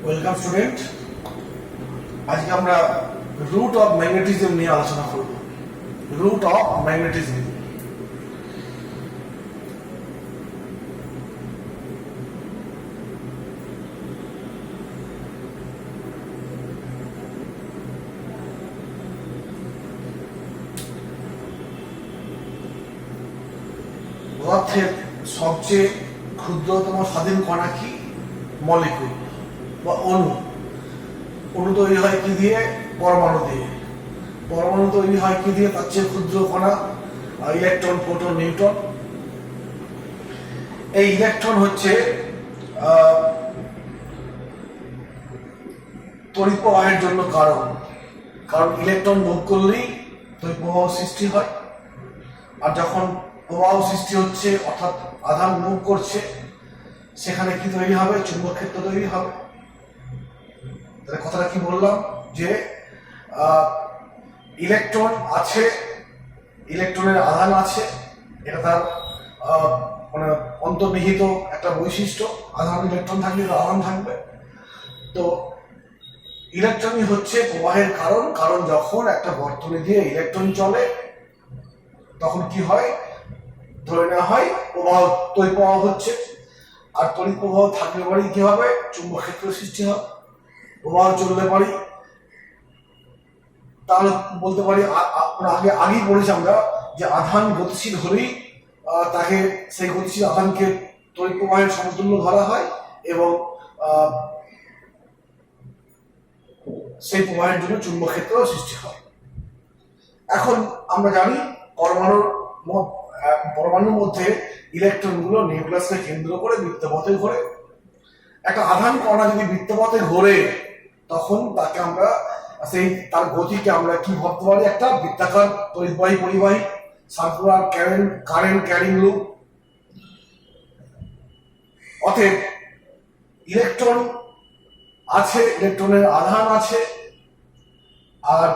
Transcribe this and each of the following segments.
Welcome student. আজকে আমরা root of magnetism নিয়ে আলোচনা করব। Root of magnetism. পদার্থের সবচেয়ে ক্ষুদ্রতম স্বাধীন কণা কি? মলিকুল বা অণু। অণু তৈরি হয় কি দিয়ে? পরমাণু দিয়ে। পরমাণু তৈরি হয় কি দিয়ে? তার চেয়ে ক্ষুদ্র কণা ইলেকট্রন, প্রোটন, নিউট্রন। এই ইলেকট্রন হচ্ছে তড়িৎ প্রবাহের জন্য কারণ ইলেকট্রন মুভ করলেই তড়িৎ প্রবাহ সৃষ্টি হয়। আর যখন প্রবাহ সৃষ্টি হচ্ছে অর্থাৎ আধান মুভ করছে, সেখানে কি তৈরি হবে? চুম্বক ক্ষেত্র তৈরি হবে। তাহলে কথাটা কি বললাম? যে ইলেকট্রন আছে, ইলেকট্রনের আধান আছে, এটা তার মানে অন্তর্নিহিত একটা বৈশিষ্ট্য। আধান ইলেকট্রন থাকলে আধান থাকবে। তো ইলেকট্রনই হচ্ছে প্রবাহের কারণ যখন একটা বর্তনী দিয়ে ইলেকট্রন চলে তখন কি হয়? ধরে নেওয়া হয় তড়িৎ প্রবাহ হচ্ছে। আর তড়িৎ প্রবাহ থাকলে পারি কি হবে? চুম্বক ক্ষেত্র সৃষ্টি হবে। প্রবাহ চললে পারি, তাহলে বলতে পারি আগেই বলেছি আমরা যে আধান গতিশীল হলেই তাকে সেই গতিশীল আধানকে তড়িৎ প্রবাহের সমতুল্য ধরা হয় এবং সেই প্রবাহের জন্য চুম্বক ক্ষেত্র সৃষ্টি হয়। এখন আমরা জানি পরমাণুর মধ্যে ইলেকট্রনগুলো নিউক্লিয়াসকে কেন্দ্র করে বৃত্তপথে ঘোরে। একটা আধান কণা যদি বৃত্তপথে ঘোরে তখন তাকে আমরা তার গতিকে আমরা কি ভাবতে পারি? একটা বৃত্তাকার তড়িৎবাহী পরিবাহী, সার্কুলার কারেন্ট ক্যারিং লুপ। অতএব ইলেকট্রন আছে, ইলেকট্রনের আধান আছে, আর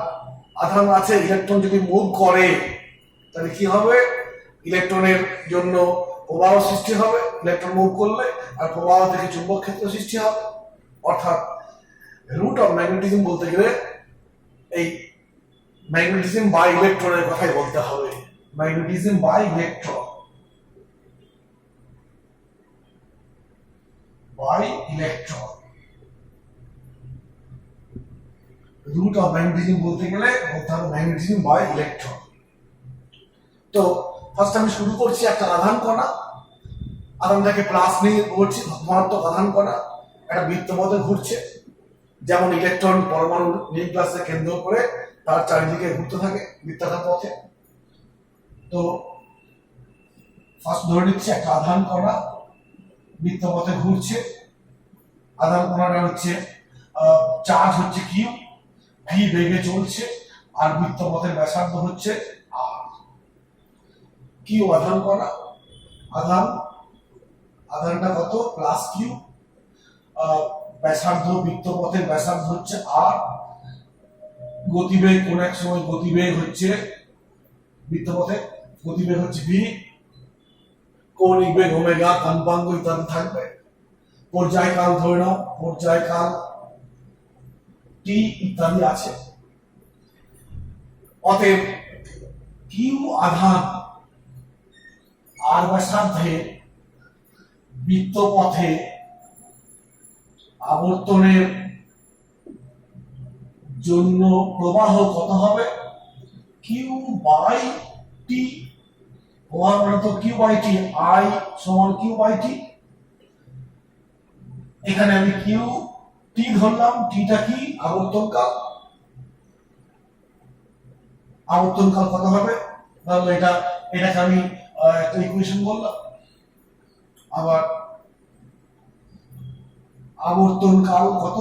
আধান আছে, ইলেকট্রন যদি মুভ করে তাহলে কি হবে? ইলেকট্রনের জন্য প্রবাহ সৃষ্টি হবে ইলেকট্রন মুভ করলে, আর প্রবাহ থেকে চুম্বক ক্ষেত্র সৃষ্টি হবে। অর্থাৎ রুট অফ ম্যাগনেটিজম বলতে গেলে এই ম্যাগনেটিজম বাই ইলেকট্রনের কথাই বলতে হবে। Magnetism by electron, root of magnetism বলতে গেলে বলতে হবে ম্যাগনেটিজম বাই ইলেকট্রন। তো ফার্স্ট আমি শুরু করছি একটা আধান কণা। আধানটাকে প্লাস নিয়ে ঘুরছি, ধনাত্মক আধান কণা একটা বৃত্তপথে ঘুরছে। যেমন ইলেকট্রন পরমাণু নিউক্লিয়াসকে কেন্দ্র করে তার চারিদিকে ঘুরতে থাকে বৃত্তাকার পথে। তো ফার্স্ট ধরে নিচ্ছি একটা আধান কণা বৃত্তপথে ঘুরছে। আধান কণাটা হচ্ছে চার্জ হচ্ছে কিউ, ভি বেগে চলছে, আর বৃত্তপথের ব্যাসার্ধ হচ্ছে আর। কিউ আধান কণা, আধানটা কত? Plus Q. ব্যাসার্ধ, বৃত্তপথের ব্যাসার্ধ হচ্ছে আর। গতিবেগ কোন এক সময় গতিবেগ হচ্ছে বৃত্তপথে গতিবেগ হচ্ছে ভি। কৌণিক বেগ ওমেগা, কম্পাঙ্ক ইত্যাদি থাকবে। পর্যায়কাল ধরে নাও, পর্যায়কাল টি ইত্যাদি আছে। অতএব কিউ আধান আর ব্যাসার্ধে বৃত্তপথে আবর্তনের জন্য প্রবাহ কত হবে? Q by T. প্রবাহ মানে তো কিউ বাই টি, আই সমান কিউ বাই টি। এখানে আমি কিউ টি ধরলাম। টিটা কি? আবর্তনকাল। আবর্তনকাল কত হবে? তাহলে এটাকে আমি একটা ইকুয়েশন বললাম। আবার আবর্তনকাল কত?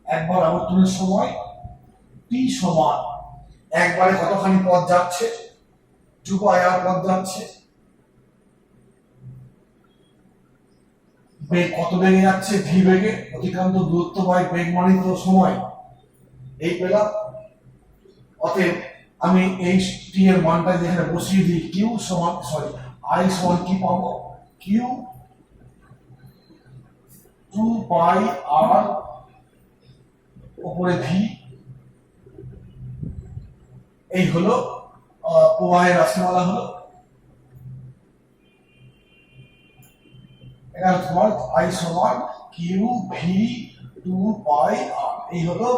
একবার আবর্তনের সময় টি সমান একবারে কতখানি পথ যাচ্ছে? 2πr পথ যাচ্ছে। বেগ কত বেগে যাচ্ছে? ভি বেগে। অতিক্রান্ত দূরত্ব বাই বেগ মানিত সময় এই পেলাম। অতএব আমি এই টি এর মানটা যেখানে বসিয়ে দিই, কিউ সমান আই সমান কি পাবো? কিউ 2 পাই আর উপরে ভি, এই হলো প্রবাহের রাশিমালা হলো। এটা তোমার আই সমান কিউ ভি 2 পাই আর, এই হলো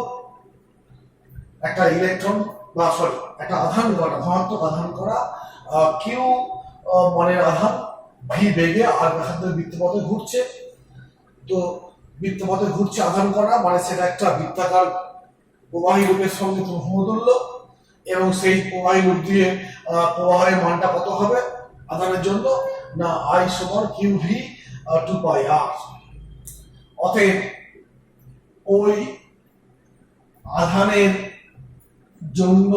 একটা ইলেকট্রন বা সরি একটা আধান করা, ধনাত্মক আধান করা কিউ মানে আধান, ভি বেগে আর ব্যাসার্ধের বৃত্তপথে ঘুরছে। তো বৃত্তপথে ঘুরছে আধান করা মানে সেটা একটা বৃত্তাকার প্রবাহী লুপের সঙ্গে সমতুল্য, এবং সেই প্রবাহী লুপ দিয়ে প্রবাহের মানটা কত হবে আধানের জন্য, না আই সমান কিউ ভি 2 পাই আর। অতএব ওই আধানের জন্য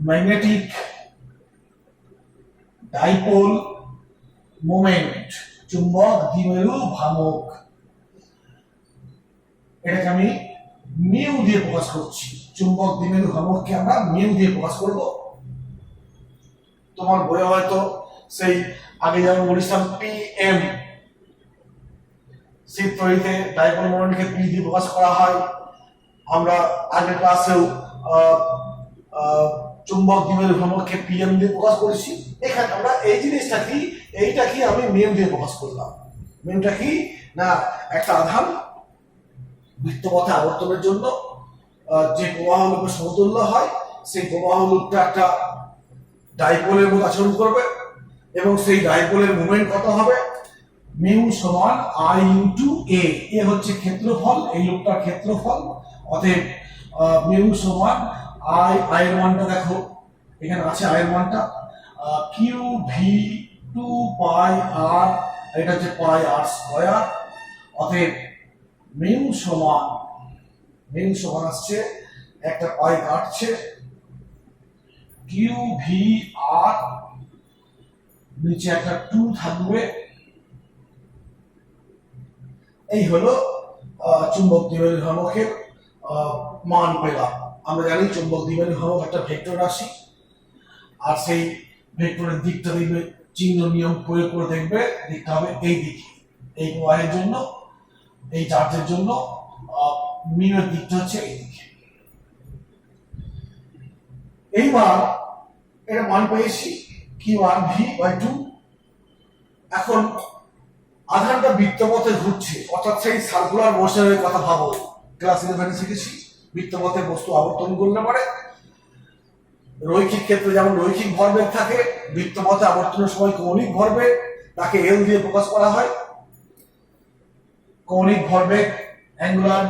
ম্যাগনেটিক ডাইপোল মোমেন্ট, চুম্বক দ্বিমেরু ভ্রামক, এটাকে আমি মিউ দিয়ে প্রকাশ করছি। চুম্বক দ্বিমেরু ভ্রামককে আমরা মিউ দিয়ে প্রকাশ করব। তোমার বইয়ে হয়তো সেই আগে যেমন বলেছিলাম পি এম, শীত তৈরিতে ডাইপোল মোমেন্টকে পি দিয়ে প্রকাশ করা হয়। আমরা আগের ক্লাসেও চুম্বক দ্বিমেরু ভ্রামককে পিএম দিয়ে প্রকাশ করেছি। এখানে আমরা এই জিনিসটা কি, এইটা কি আমি মিউ দিয়ে প্রকাশ করলাম। মিউটা কি, না একটা আধান বৃত্তপথে আবর্তনের জন্য যে প্রবাহ লুপের সমতুল্য হয়, সেই প্রবাহ লুপটা একটা ডাইপোলের মতো আচরণ করবে, এবং সেই ডাইপোলের মোমেন্ট কত হবে, মিউ সমান আই ইনটু এ। এ হচ্ছে ক্ষেত্রফল, এই লুপটার ক্ষেত্রফল। অতএব মিউ সমান আই, আয়ের মানটা দেখো এখানে আছে, আয়ের মানটা কিউ ভি 2 পাই আর, এটা হচ্ছে পাই আর স্কয়ার। অতএব মিউ সমান আসছে, একটা পাই কাটছে, কিউ ভি আর, নিচে একটা 2 থাকবে। এই হলো চুম্বক দ্বিমেরু ভ্রামকের মান পেলাম। আমরা জানি চুম্বক দ্বিমেরু ভ্রামক একটা ভেক্টর রাশি, আর সেই ভেক্টরের দিকটা দেখবে চিহ্ন নিয়ম প্রয়োগ করে দেখবে দিকটা হবে এই দিকে। এই প্রবাহের জন্য, এই চার্জের জন্য মিউ এর দিকটা হচ্ছে এই দিকে। এইবার এটা মান পেয়েছি কিউ1 ভি/2। এখন আধানটা বৃত্তপথে ঘুরছে, অর্থাৎ সেই সার্কুলার মোশনের কথা ভাবো, ক্লাস 11 শিখেছি। বৃত্তপথে বস্তু আবর্তন করলে পারে রৈখিক ক্ষেত্রে যেমন রৈখিক ভরবেগ থাকে, বৃত্তপথে আবর্তনের সময় কৌণিক ভরবেগ, তাকে এল দিয়ে প্রকাশ করা হয়। কৌণিক ভরবেগ অ্যাঙ্গুলার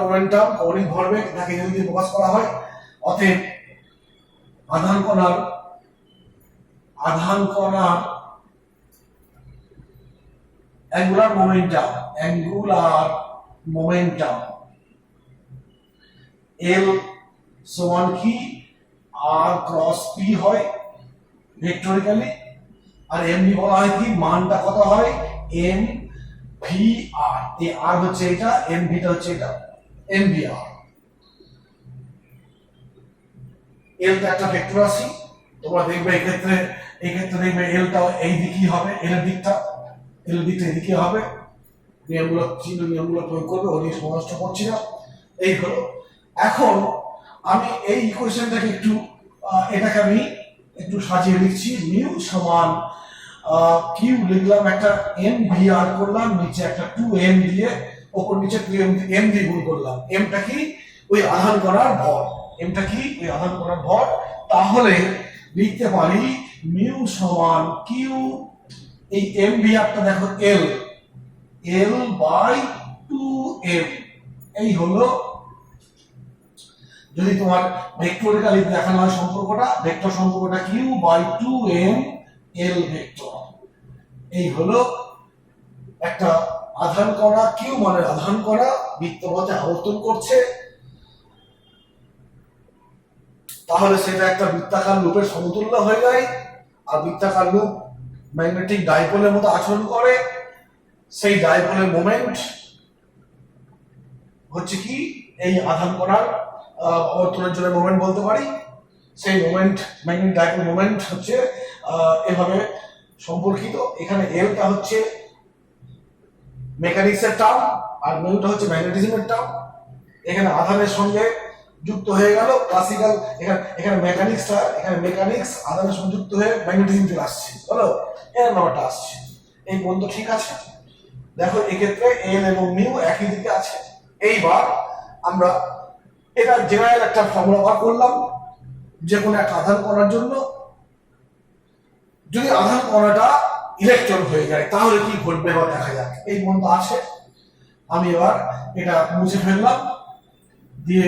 মোমেন্টাম কৌণিক ভরবেগ, তাকে এল দিয়ে প্রকাশ করা হয়। অতএব আধান কণার অ্যাঙ্গুলার মোমেন্টাম এল সমান কি আর ক্রস পি হয় ভেক্টরিক্যালি, আর এমনি বলা হয় কি মানটা কত হয় এম ভি আর। এই আর হচ্ছে এটা, এম ভিটা হচ্ছে এটা, এম ভি আর। এল তো একটা ভেক্টর রাশি, তোমরা দেখবে এক্ষেত্রে দেখবে এলটা এই দিকেই হবে, এল দিকটা এদিকে হবে। নিয়মগুলো প্রয়োগ করবে, ওই সমস্ত করছি না। এই হলো। এখন আমি এই ইকুয়েশনটাকে এটাকে আমি একটু সাজিয়ে লিখছি। মিউ সমান কিউ লিখলাম, একটা এম ভি আর করলাম, নিচে একটা 2m দিয়ে, ওপর নিচে 2m দিয়ে গুণ করলাম। এমটা কি ওই আধান কণার ভর, তাহলে লিখতে পারি মিউ সমান কিউ, এই এম ভি আরটা দেখো L/2m। এই হলো, যদি তোমার ভেক্টরিক্যালি দেখানো হয় ভেক্টর সম্পর্কটা Q/2m L ভেক্টর। এই হলো একটা আধান কণা, কিউ মানে আধান কণা বৃত্তপথে আবর্তন করছে, তাহলে সেটা একটা বৃত্তাকার লুপের সমতুল্য হয়ে যায়। আর বৃত্তাকার লুপ ম্যাগনেটিক ডাইপোলের মতো আচরণ করে। সেই ডাইপোলের মোমেন্ট হচ্ছে কি এই আধান কণার আবর্তনের জন্য মোমেন্ট বলতে পারি। সেই মোমেন্ট ম্যাগনেটিক ডাইপোল মোমেন্ট হচ্ছে এভাবে সম্পর্কিত। এখানে এলটা হচ্ছে মেকানিক্সের টার্ম আর মিউটা হচ্ছে ম্যাগনেটিজমের টার্ম। এখানে আধানের সঙ্গে যুক্ত হয়ে গেল ক্লাসিক্যাল, এখানে মেকানিক্স আধানের সঙ্গে যুক্ত হয়ে ম্যাগনেটিজম চলে আসছে, বলো এর ব্যাপারটা আসছে। এই বন্ধু ঠিক আছে। দেখো এক্ষেত্রে এল এবং মিউ একই দিকে আছে। এইবার আমরা এটা জেনারেল একটা ফর্মুলা বার করলাম যে কোনো একটা আধান কণার জন্য। যদি আধান কণাটা ইলেকট্রন হয়ে যায় তাহলে কি ঘটবে এবার দেখা যাক। এই বন্ধু আছে, আমি এবার এটা মুছে ফেললাম, দিয়ে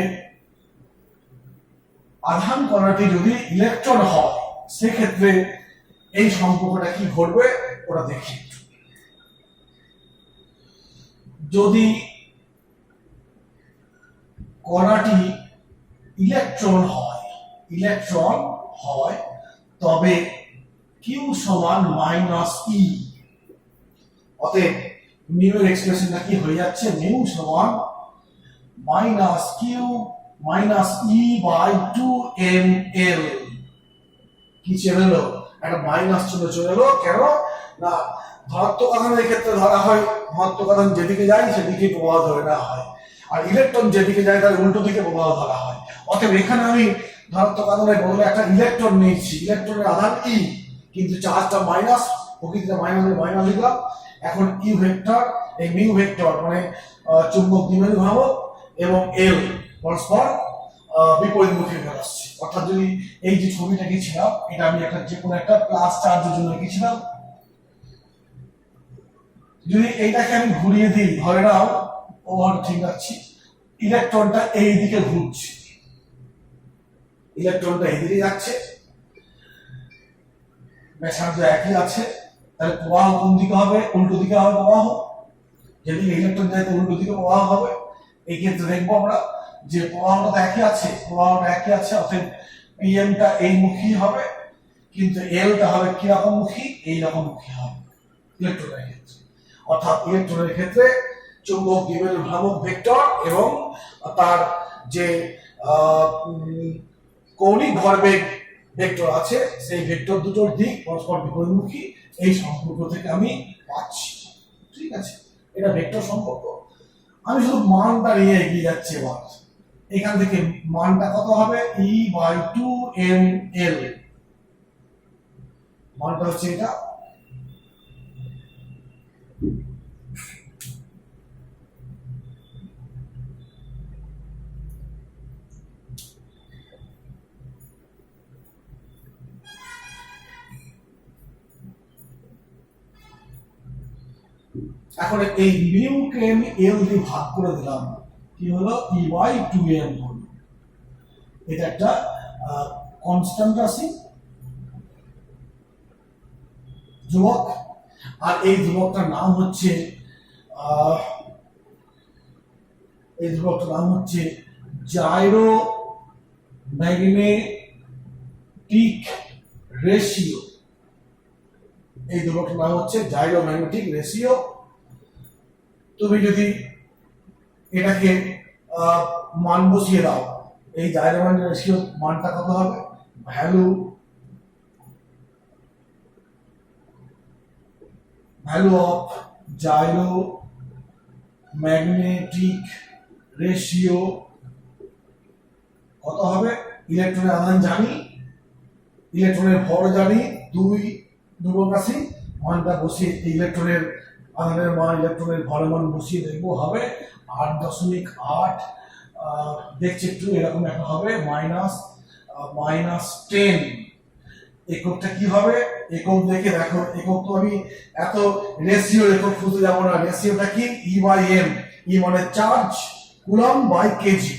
আধান কণাটি যদি ইলেকট্রন হয় সেক্ষেত্রে এই সম্পর্কটা কি ঘটবে ওটা দেখি। যদি কণাটি ইলেকট্রন হয় তবে কিউ সমান মাইনাস ই, অতএব মিউ এর এক্সপ্রেশনটা কি হয়ে যাচ্ছে, মিউ সমান minus Q minus E by 2ml। কি চলে এলো, একটা মাইনাস চলে এলো। কেন না, ধনাত্মক আধানের ক্ষেত্রে ধরা হয় ধনাত্মক আধান যেদিকে যায় সেদিকে প্রবাহ ধরে নেওয়া হয়, আর ইলেকট্রন যেদিকে যায় তার উল্টো দিকে প্রবাহ ধরা হয়। অতএব এখানে আমি ধনাত্মক আধানের বদলে একটা ইলেকট্রন নিয়েছি, ইলেকট্রনের আধান ই, কিন্তু চার্জটা মাইনাস, প্রকৃতিতে মাইনাস লিখলাম। এখন ইউ ভেক্টর, এই মিউ ভেক্টর মানে চুম্বক দ্বিমেরু ভ্রামক এবং এল পরস্পর বিপরীতমুখী হয়ে আসছে। অর্থাৎ যদি এই যে ছবিটা গেছিলাম এটা আমি একটা যে কোনো একটা প্লাস চার্জের জন্য গেছিলাম, যদি এইটাকে আমি ঘুরিয়ে দিই, ধরে নাও ওভার ঠিক আছে, ইলেকট্রনটা এই দিকে ঘুরছে, ইলেকট্রনটা এই দিকে যাচ্ছে, ব্যাসার্ধ একই আছে, তাহলে প্রবাহ কোন দিকে হবে, উল্টো দিকে হবে প্রবাহ। যদি ইলেকট্রন যায় তো উল্টো দিকে প্রবাহ হবে। এই ক্ষেত্রে দেখবো আমরা যে প্রবাহটা একই আছে, অর্থাৎ পিএমটা এই মুখী হবে, কিন্তু এলটা হবে কি রকম মুখী, এই রকম মুখী হবে ইলেকট্রনের ক্ষেত্রে। অর্থাৎ ইলেকট্রনের ক্ষেত্রে চুম্বক দ্বিমেরু ভ্রামক ভেক্টর এবং তার যে কৌণিক ভরবেগ ভেক্টর আছে সেই ভেক্টর দুটোর দিক পরস্পর বিপরীতমুখী, এই সম্পর্ক থেকে আমি পাচ্ছি। ঠিক আছে, এটা ভেক্টর সম্পর্ক। আমি শুধু মানটা নিয়ে এগিয়ে যাচ্ছি। এবার এখান থেকে মানটা কত হবে, ই বাই 2ml, মানটা হচ্ছে এটা। এখন এই মিউকে আমি এল দিয়ে ভাগ করে দিলাম, কি হলো, ই বাই 2m হলো। এটা একটা কনস্ট্যান্ট রাশি, ধ্রুবক, আর এই ধ্রুবকটার নাম হচ্ছে জাইরো ম্যাগনেটিক রেশিও। এই ধ্রুবকটার নাম হচ্ছে জাইরো ম্যাগনেটিক রেশিও। তুমি যদি এটাকে মান বসিয়ে দাও, এই জাইরো ম্যাগনেটিক রেশিও মানটা কত হবে, value of gyro magnetic ratio কত হবে, ইলেকট্রনের আধান জানি, ইলেকট্রনের ভর জানি, 2 ধ্রুবক রাশি, মানটা বসিয়ে ইলেকট্রনের আধানের মান ইলেকট্রনের ভরের মান বসিয়ে দেখবো হবে 8.8, দেখছি একটু এরকম একটা হবে -10। এককটা কি হবে, একক দেখে দেখো, একক তো আমি এত রেশিও একক খুঁজতে যাবো না। রেশিওটা কি, ই বাই এম, ই মানে চার্জ, কুলম বাই কেজি,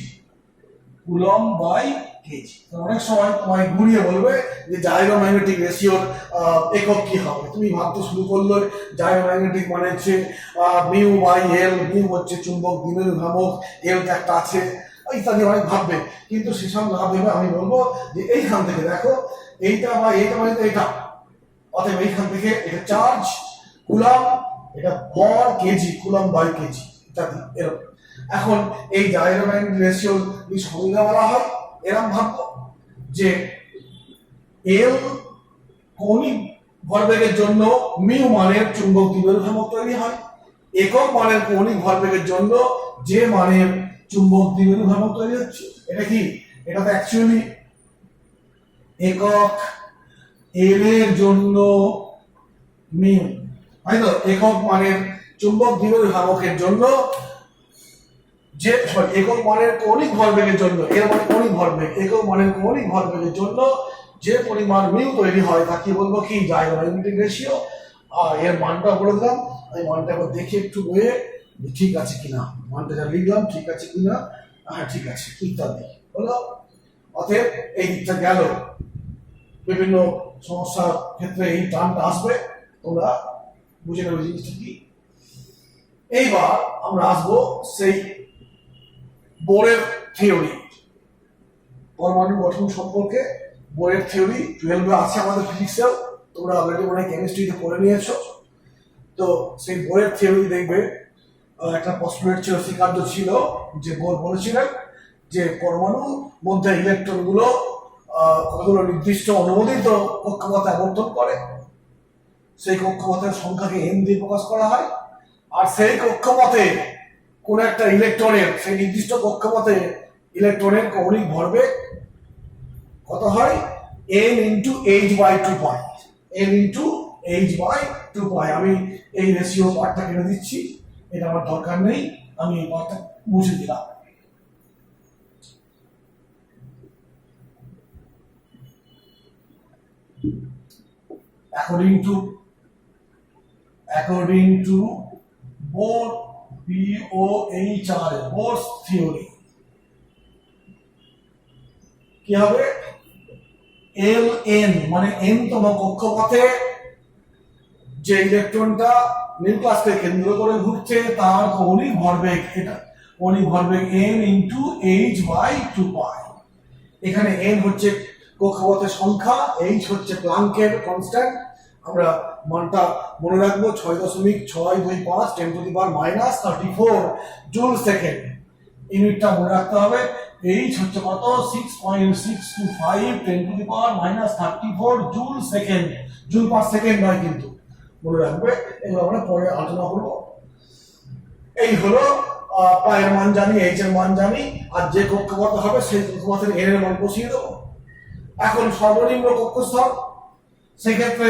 অনেক সময় তোমায় ঘুরিয়ে বলবে যে জাইরো ম্যাগনেটিক রেশিওর একক কি হবে, তুমি ভাবতে শুরু করলে জাইরো ম্যাগনেটিক মানে হচ্ছে মিউ বাই এল, মিউ হচ্ছে চুম্বক দ্বিমেরু ভ্রামক, এল একটা আছে ইত্যাদি অনেক ভাববে, কিন্তু সেসব না ভেবে আমি বলবো যে এইখান থেকে দেখো, এইটা বা এইটা মানে এটা, অতএব এইখান থেকে এটা চার্জ কুলম, এটা ভর কেজি, কুলম বাই কেজি ইত্যাদি এরকম। এখন এই জাইরো ম্যাগনেটিক রেশিওর সংজ্ঞা বলা হয় এরকম ভাববো যে এল কৌণিক ভরবেগের জন্য মিউ মানের চুম্বক দ্বিমেরু ভ্রামক তৈরি হয়, একক মানের কৌণিক ভরবেগের জন্য যে মানের চুম্বক দ্বিমেরু ভ্রামক তৈরি হচ্ছে। এটা কি? এটা তো অ্যাকচুয়ালি একক এল এর জন্য মিউ, তাই তো? একক মানের চুম্বক দ্বিমেরু ভ্রামকের জন্য যে একক মানের কৌণিক ভরবেগের জন্য, এর মানে কৌণিক ভরবেগ, একক মানের কৌণিক ভরবেগের জন্য যে পরিমাণ মিউ তৈরি হয় তাকে বলবো কি? জাইরোম্যাগনেটিক রেশিও। আর এর মানটা বলে দিলাম, আমি মানটা একবার দেখি একটু বইয়ে ঠিক আছে কিনা, মানটা যা লিখলাম ঠিক আছে কিনা, হ্যাঁ ঠিক আছে ইত্যাদি হলো। অতএব এই দিকটা গেল, বিভিন্ন সমস্যার ক্ষেত্রে এই টার্মটা আসবে, তোমরা বুঝে নেবে জিনিসটা কি। এইবার আমরা আসবো সেই বোরের থিওরি, পরমাণু গঠন সম্পর্কে বোরের থিওরি 12 আছে আমাদের ফিজিক্সেও, তোমরা অলরেডি মনে হয় কেমিস্ট্রিতে পড়ে নিয়েছো। তো সেই বোরের থিওরি দেখবে একটা পস্টুলেট ছিল, সিদ্ধান্ত ছিল যে বোর বলেছিলেন যে পরমাণুর মধ্যে ইলেকট্রনগুলো কতগুলো নির্দিষ্ট অনুমোদিত কক্ষপথে আবর্তন করে, সেই কক্ষপথের সংখ্যাকে n দিয়ে প্রকাশ করা হয়, আর সেই কক্ষপথে কোন একটা ইলেকট্রনের, সেই নির্দিষ্ট কক্ষপথে ইলেকট্রনের কৌণিক ভরবেগ কত হয়? n into h/2π, n into h/2π। আমি এই রেশিও পার্টটা কেটে দিচ্ছি, এটা আমার দরকার নেই, আমি এই পার্টটা মুছে দিলাম। according to Bohr, B-O-H-R, Bohr's theory, কি হবে? Ln মানে n তম কক্ষপথে যে ইলেকট্রনটা নিউক্লিয়াসকে কেন্দ্র করে ঘুরছে তার কৌণিক ভরবেগ, এটা কৌণিক ভরবেগ n ইন্টু h/2π। এখানে n হচ্ছে কক্ষপথের সংখ্যা, h হচ্ছে প্লাঙ্কের কনস্ট্যান্ট। আমরা মানটা মনে রাখবো 6.625 10⁻³ জুল সেকেন্ড, ইউনিটটা মনে রাখতে হবে। h হচ্ছে কত? 6.625 10⁻³ joule second, joule per second নয় কিন্তু, মনে রাখবে। এগুলো আমরা পরে আলোচনা করবো। এই হলো পায়ের মান জানি, h এর মান জানি, আর যে কক্ষপথ হবে সেই কক্ষপথের n এর মান বসিয়ে দেবো। এখন সর্বনিম্ন কক্ষস্থল, সেক্ষেত্রে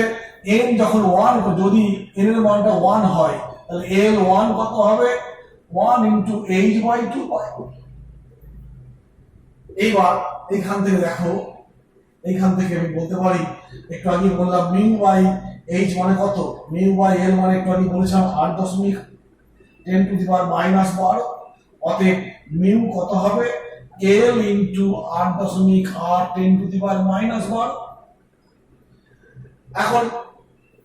n যখন 1, যদি n এর মানটা 1 হয় তাহলে L1 কত হবে? 1 ইন্টু h/2π। এইবার এইখান থেকে দেখো, এইখান থেকে আমি বলতে পারি, একটু আগে বললাম মিউ বাই h মানে কত, মিউ বাই l মানে একটু আগে বলেছিলাম 8.10⁻12। অতএব মিউ কত হবে? l into 8.810⁻12। এখন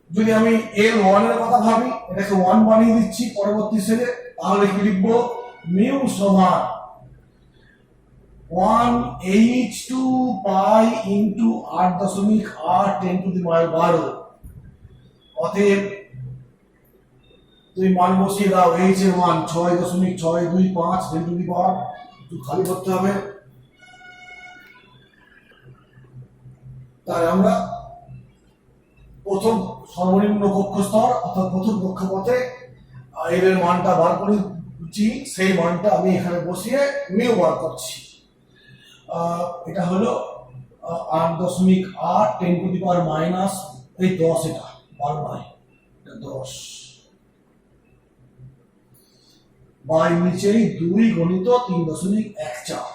যদি আমি L1 এর কথা ভাবি, এটাকে 1 বানিয়ে দিচ্ছি পরবর্তী স্টেজে, তাহলে কি লিখবো? মিউ সমান 1h2π ইন্টু 8.810⁻12। অতএব তুমি মান বসিয়ে দাও, h এর মান 6.625 10⁻, একটু খালি করতে হবে। তাই আমরা প্রথম সর্বনিম্ন কক্ষস্তর অর্থাৎ প্রথম কক্ষপথে এর মানটা বার করেছি, সেই মানটা আমি এখানে বসিয়ে মিউ বার করছি। এটা হলো 8.8 10⁻, এই 10, এটা 12 নয়, এটা 10 বাই নিচেই 2 গুণিত 3.14।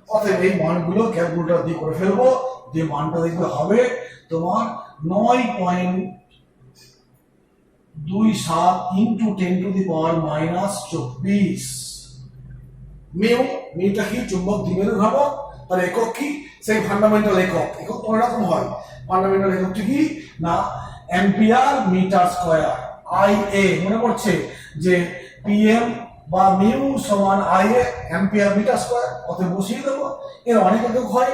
অতএব এই মানগুলো ক্যালকুলেটর দিয়ে করে ফেলবো, যে মানটা দেখবে হবে তোমার 9.27 ইন্টু 10⁻²৪। মিউ, মিউটা কি? চুম্বক দ্বিমেরু ভ্রামক। তার একক কি? সেই ফান্ডামেন্টাল একক। একক কোন রকম হয়? ফান্ডামেন্টাল এককটি কি না অ্যাম্পিয়ার মিটার স্কয়ার। IA মনে পড়ছে যে PM বা মিউ সমান IA অ্যাম্পিয়ার মিটার স্কয়ার। অতএব বসিয়ে দেবো। এর অনেক একক হয়,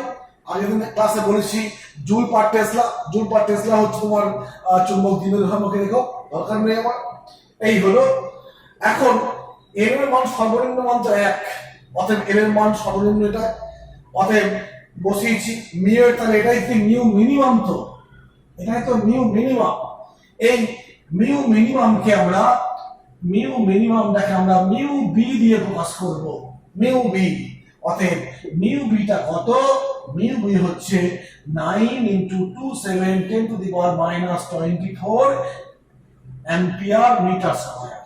আগের দিন ক্লাসে বলেছি joule per Tesla. Joule per Tesla হচ্ছে তোমার চুম্বক দ্বিমেরু ভ্রামকের একক, দরকার নেই আমার। এই হলো। এখন এর মান সর্বনিম্ন মান তো 1, অতএব এর মান সর্বনিম্ন এটা, অতএব বসিয়েছি মিউ এর, তাহলে এটাই কি মিউ মিনিমাম? তো এখানে তো মিউ মিনিমাম, এই মিউ মিনিমামটাকে আমরা মিউ বি দিয়ে প্রকাশ করব, মিউ বি। অতএব মিউ বিটা কত? মিউ বি হচ্ছে 9 into 2 7 10 to the power minus 24 ampere metre square,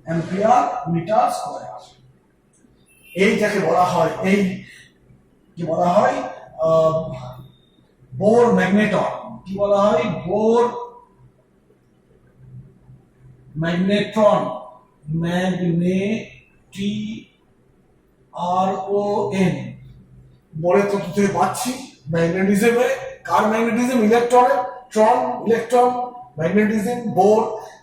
ampere metre square. এইটাকে বলা হয়, এই কি বলা হয়, বোর ম্যাগনেটন। কি বলা হয়? বোর ম্যাগনেট্রন, ম্যাগনেটি আর ও এন। বলে তো তুই পাচ্ছি ম্যাগনেটিজমে, কার ম্যাগনেটিজম? ইলেকট্রনের, ট্রন ইলেকট্রন, ম্যাগনেটিজম বোর,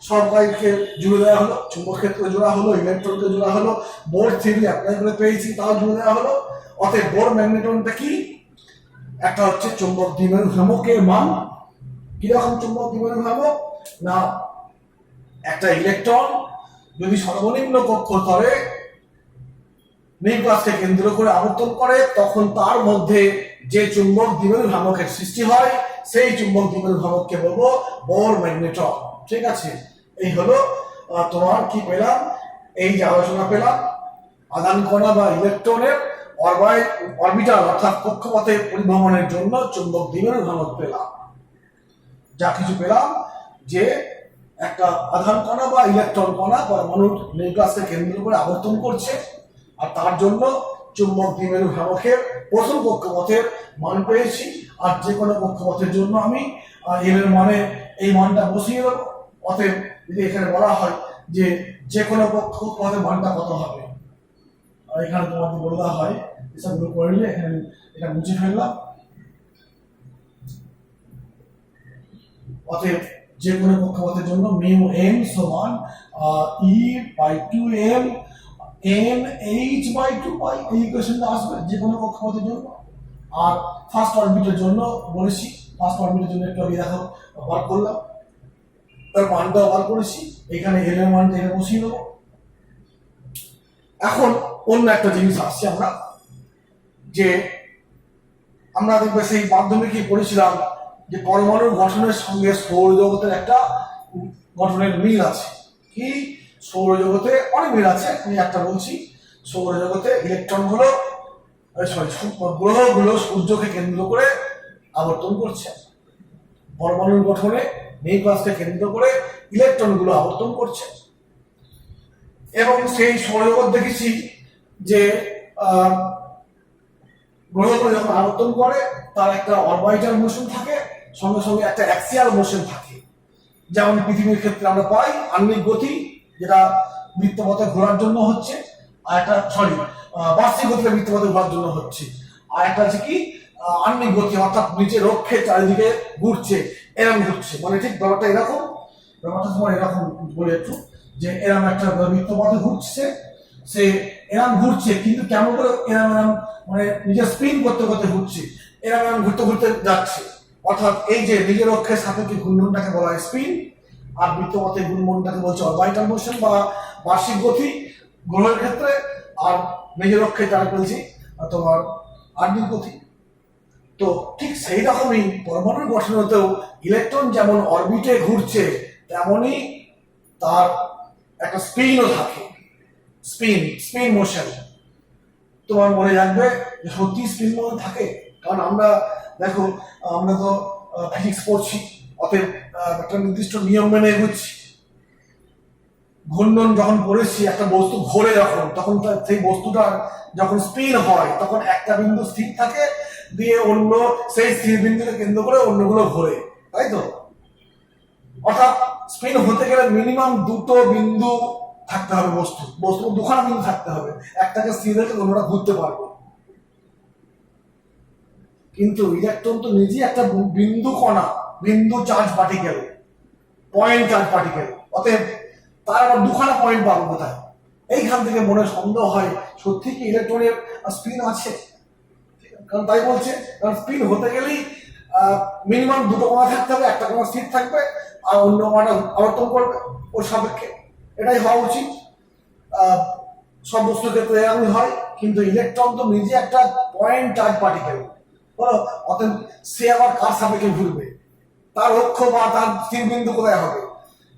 সবাইকে জুড়ে দেওয়া হলো, চুম্বক ক্ষেত্র জোড়া হলো, ইলেকট্রনকে জোড়া হলো, বোর থিওরি অ্যাপ্লাই করে পেয়েছি, তাও জুড়ে দেওয়া হলো। অতএব বোর ম্যাগনেটনটা কি? একটা হচ্ছে চুম্বক দ্বিমেরু ভ্রামকের মান। কিরকম চুম্বক দ্বিমেরু ভ্রামক? না, একটা ইলেকট্রন যদি সর্বনিম্ন কক্ষস্তরে নিউক্লিয়াসকে কেন্দ্র করে আবর্তন করে, তখন তার মধ্যে যে চুম্বক দ্বিমেরু ভ্রামকের সৃষ্টি হয়, সেই চুম্বক দ্বিমেরু ভ্রামককে বলবো বোর ম্যাগনেটন। ঠিক আছে, এই হলো তোমার কি পেলাম, এই যে আলোচনা পেলাম আধান কণা বা ইলেকট্রনের অরবিটাল অর্থাৎ কক্ষপথে পরিভ্রমণের জন্য চুম্বক দ্বিমেরু ভ্রামক পেলাম। যা কিছু পেলাম যে একটা আধান কণা বা ইলেকট্রন কণা পরমাণুর নিউক্লিয়াসকে কেন্দ্র করে আবর্তন করছে, আর তার জন্য চুম্বক দ্বিমেরু ভ্রামকের প্রথম কক্ষপথের মান পেয়েছি। আর যে কোনো কক্ষপথের জন্য আমি এর মানে এই মানটা বসিয়ে দেবো। অতএব যদি এখানে বলা হয় যে যে কোনো কক্ষপথের মানটা কত হবে, এখানে তোমাকে বলে দেওয়া হয়, এসবগুলো করে নিলে এখানে এটা মুছে ফেললাম। অতএব যে কোনো কক্ষপথের জন্য মিউ এম সমান E by 2m M H by 2 pi, এই ইকুয়েশনটা আসবে যে কোনো কক্ষপথের জন্য। আর ফার্স্ট অরবিটের জন্য বলেছি, ফার্স্ট অরবিটের জন্য একটু আগে দেখো বার করলাম, তার মানটা বার করেছি, এখানে এল এর মানটা এখানে বসিয়ে দেবো। এখন অন্য একটা জিনিস আসছে, আমরা যে আমরা দেখবে সেই মাধ্যমিকে পড়েছিলাম যে পরমাণুর গঠনের সঙ্গে সৌরজগতের একটা গঠনের মিল আছে। কি? সৌরজগতে অনেক মিল আছে, আমি একটা বলছি। সৌরজগতে ইলেকট্রনগুলো গ্রহগুলো সূর্যকে কেন্দ্র করে আবর্তন করছে, পরমাণুর গঠনে নিউক্লিয়াসকে কেন্দ্র করে ইলেকট্রনগুলো আবর্তন করছে। এবং সেই সৌরজগৎ দেখেছি যে গ্রহগুলো যখন আবর্তন করে তার একটা অরবিটাল মোশন থাকে, সঙ্গে সঙ্গে একটা অ্যাক্সিয়াল মোশন থাকে। যেমন পৃথিবীর ক্ষেত্রে আমরা পাই আণবিক গতি, যেটা বৃত্তপথে ঘোরার জন্য হচ্ছে, আর একটা বার্ষিক গতিটা বৃত্তপথে ঘোরার জন্য হচ্ছে, আর একটা আছে কি আণবিক গতি, অর্থাৎ নিচে রক্ষে চারিদিকে ঘুরছে, এরকম ঘুরছে। মানে ঠিক ব্যাপারটা এরকম, ব্যাপারটা তোমার এরকম বলে একটু যে এরকম একটা বৃত্তপথে ঘুরছে, সে এরকম ঘুরছে, কিন্তু কেমন করে এরকম মানে নিজের স্পিন করতে করতে ঘুরছে, এরকম ঘুরতে ঘুরতে যাচ্ছে। অর্থাৎ এই যে নিজের অক্ষের সাপেক্ষে ঘূর্ণনটাকে বলা হয় স্পিন, আর বৃত্তপথে ঘূর্ণনটাকে বলছে অরবিটাল মোশন বা বার্ষিক গতি গ্রহের ক্ষেত্রে, আর নিজের অক্ষে তারা বলছি তোমার আণবিক গতি। তো ঠিক সেই রকমই পরমাণুর গঠনেতেও ইলেকট্রন যেমন অরবিটে ঘুরছে, তেমনই তার একটা স্পিনও থাকে, স্পিন মোশন। তোমার মনে রাখবে যে সত্যি স্পিন মোশন থাকে, কারণ আমরা দেখো আমরা তো ফিজিক্স পড়ছি, অতএব একটা নির্দিষ্ট নিয়ম মেনে এগোচ্ছি। ঘূর্ণন যখন পড়েছি, একটা বস্তু ঘোরে যখন, তখন সেই বস্তুটার যখন স্পিন হয় তখন একটা বিন্দু স্থির থাকে, দিয়ে অন্য সেই স্থির বিন্দুকে কেন্দ্র করে অন্যগুলো ঘোরে, তাই তো? অর্থাৎ স্পিন হতে গেলে মিনিমাম দুটো বিন্দু থাকতে হবে, বস্তু দুখানা বিন্দু থাকতে হবে, একটাকে স্থির রেখে অন্যটা ঘুরতে পারবে। কিন্তু ইলেকট্রন তো নিজেই একটা বিন্দু কণা, বিন্দু charge particle, point charge particle. অতএব তার আবার দুখানা পয়েন্ট পাবো কোথায়? এইখান থেকে মনে সন্দেহ হয় সত্যি কি ইলেকট্রনের স্পিন আছে। কারণ তাই বলছে, কারণ স্পিন হতে গেলেই মিনিমাম দুটো কণা থাকতে হবে, একটা কণা স্থির থাকবে আর অন্য কণা আবর্তন করবে ওর সাপেক্ষে। এটাই হওয়া উচিত, সব বস্তুর ক্ষেত্রে এরকমই হয়। কিন্তু ইলেকট্রন তো নিজে একটা পয়েন্ট চার্জ পার্টিকেল, বলো, অতএব সে আবার কার সাপেক্ষে ঘুরবে? তার অক্ষ বা তার স্থিরবিন্দু কোথায় হবে,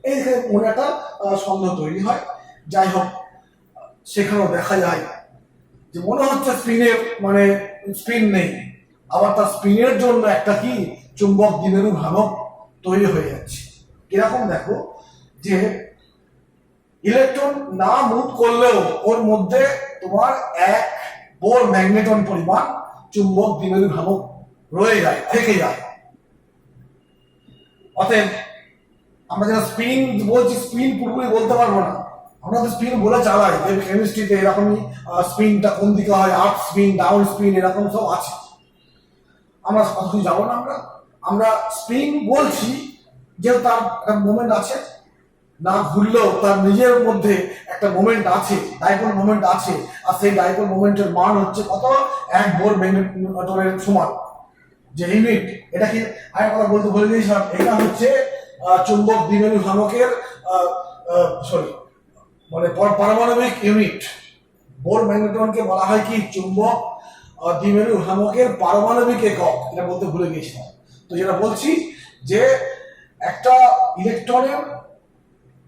এই মনে একটা সন্দেহ তৈরি হয়। যাই হোক, সেখানেও দেখা যায় যে মনে হচ্ছে স্পিনের মানে স্পিন নেই, আবার তার স্পিনের জন্য একটা কি চুম্বক দ্বিমেরু ভ্রামক তৈরি হয়ে যাচ্ছে। কিরকম দেখো, যে ইলেকট্রন না মুভ করলেও ওর মধ্যে তোমার 1 বোর ম্যাগনেটন পরিমাণ চুম্বক দ্বিমেরু ভ্রামক রয়ে যায়, থেকে যায়। অতএব আমরা যারা স্পিন বলছি, স্পিন পুরোপুরি বলতে পারবো না, আমরা তো স্পিন বলে চালাই, যে কেমিস্ট্রিতে এরকমই স্পিনটা কোন দিকে হয়, আপ স্পিন, ডাউন স্পিন, এরকম সব আছে। আমরা কতদিন যাবো না, আমরা স্পিন বলছি যে তার একটা মোমেন্ট আছে, না ঘুরলেও তার নিজের মধ্যে একটা মোমেন্ট আছে, ডাইপোল মোমেন্ট আছে, আর সেই ডাইপোল মোমেন্টের মান হচ্ছে কত, 1 বোর ম্যাগনেটনের সমান। যে ইউনিট, এটা কি আরেক কথা বলতে ভুলে গিয়েছিলাম, এটা হচ্ছে চুম্বক দ্বিমেরু ভ্রামকের সরি মানে পারমাণবিক ইউনিট। বোর ম্যাগনেটনকে বলা হয় কি চুম্বক দ্বিমেরু ভ্রামকের পারমাণবিক একক, এটা বলতে ভুলে গিয়েছিলাম। তো যেটা বলছি যে একটা ইলেকট্রনের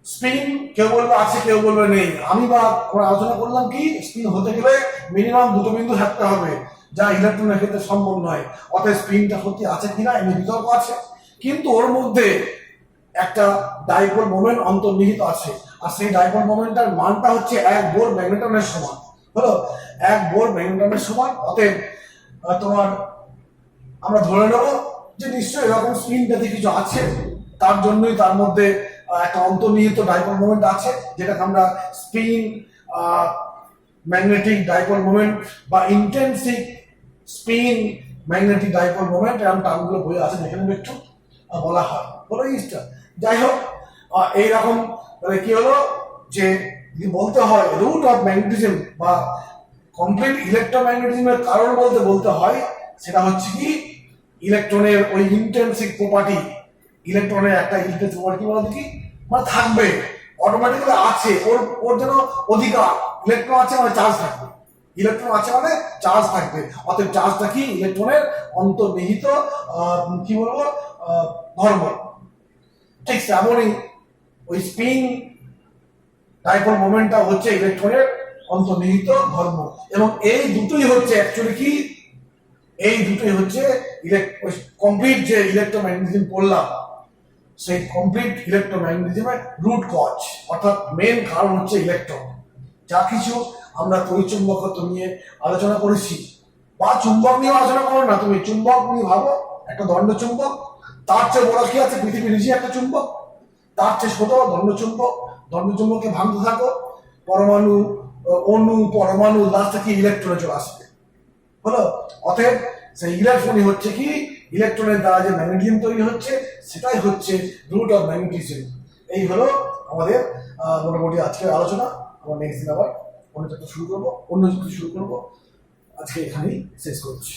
স্পিন কেউ বলবে আছে, কেউ বলবে নেই। আমরা আলোচনা করলাম কি স্পিন হতে গেলে মিনিমাম 2টো বিন্দু থাকতে হবে, যা ইলেকট্রনের ক্ষেত্রে সম্ভব নয়। অতএব স্পিনটা সত্যি আছে কিনা এমনি বিতর্ক আছে, কিন্তু ওর মধ্যে একটা ডাইপোল মোমেন্ট অন্তর্নিহিত আছে, আর সেই ডাইপোল মোমেন্টের মানটা হচ্ছে 1 বোর ম্যাগনেটনের সমান। হলো 1 বোর ম্যাগনেটনের সমান। অতএব তোমার আমরা ধরে নেব যে নিশ্চয়ই এরকম স্পিন জাতি কিছু আছে, তার জন্যই তার মধ্যে একটা অন্তর্নিহিত ডাইপোল মোমেন্ট আছে, যেটাকে আমরা স্পিন ম্যাগনেটিক ডাইপোল মোমেন্ট বা intrinsic spin magnetic dipole moment, এরকম টার্মগুলো বই আছে, যেখানে একটু বলা হয়। বলো ইস্টার। যাই হোক, এইরকম কি হলো, যে যদি বলতে হয় রুট অফ ম্যাগনেটিজম বা কমপ্লিট ইলেকট্রোম্যাগনেটিজমের কারণ বলতে হয়, সেটা হচ্ছে কি ইলেকট্রনের ওই ইন্টেন্সিক প্রপার্টি। ইলেকট্রনের একটা ইন্টেন্সিক প্রপার্টি বলতে কি মানে থাকবে, অটোমেটিক্যালি আছে, ওর যেন অধিকার। ইলেকট্রন আছে মানে চার্জ থাকবে, ইলেকট্রন আছে মানে চার্জ থাকবে। অতএব চার্জটা কি ইলেকট্রনের অন্তর্নিহিত কি বলবো ধর্ম। ঠিক তেমনই ওই স্পিন ডাইপোল মোমেন্টটা হচ্ছে ইলেকট্রনের অন্তর্নিহিত ধর্ম, এবং এই দুটোই হচ্ছে অ্যাকচুয়ালি কি, এই দুটোই হচ্ছে কমপ্লিট যে ইলেকট্রোম্যাগনেটিজম পড়লাম, সেই কমপ্লিট ইলেকট্রোম্যাগনেটিজমের রুট কজ, অর্থাৎ মেন কারণ হচ্ছে ইলেকট্রন। যা কিছু আমরা তড়িৎচুম্বকত্ব নিয়ে আলোচনা করেছি, বা চুম্বক নিয়ে আলোচনা করো না, তুমি চুম্বক নিয়ে ভাবো, একটা দণ্ড চুম্বক, তার চেয়ে বড় কি আছে, পৃথিবীর নিজে একটা চুম্বক, তার চেয়ে ছোট দণ্ড চুম্বক। দণ্ড চুম্বককে ভাঙতে থাকো, পরমাণু অণু পরমাণু লাস্ট থেকে ইলেকট্রনে চলে আসবে। হলো, অতএব সেই ইলেকট্রনই হচ্ছে কি ইলেকট্রনের দ্বারা যে ম্যাগনেটিজম তৈরি হচ্ছে, সেটাই হচ্ছে রুট অফ ম্যাগনেটিজম। এই হলো আমাদের মোটামুটি আজকের আলোচনা। আমরা নেক্সট দিন আবার অন্য কিছু শুরু করবো, আজকে এখানেই শেষ করছি।